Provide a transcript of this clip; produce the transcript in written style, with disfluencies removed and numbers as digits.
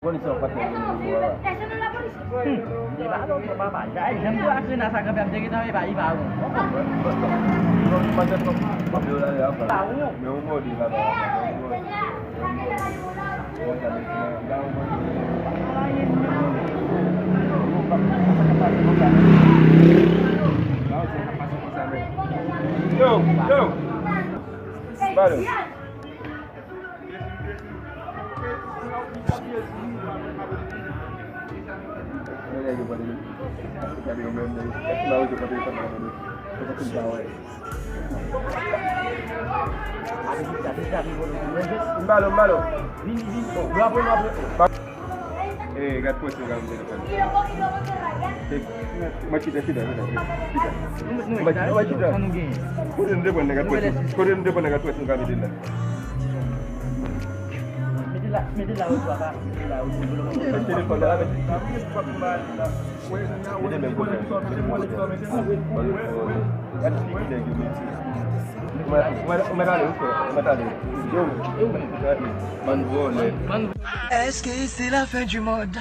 Polisi ang patay ng buwa. Di ba ano ba ba? Dahil siyempre actually nasa kabiyamde kita may iba-iba ako. Yung pandan ko, pabula niya ako. Tao mo. May umo, di ba ba? Yo, yo. Baru. Ini lagi pada ini. Cari komen dari. Tahu juga pada itu. Coba kunjau. Mbalo, mbalo. Vini. Berapa? Gat puas juga mungkin kan. Macam tidak. Macam tidak. Kurang dia pun gat puas. Kurang dia pun gat puas juga di sini. Medela itu apa? Medela itu belum. Jadi kalau ada ini memang kan sedikit lagi Est-ce que c'est la fin du monde?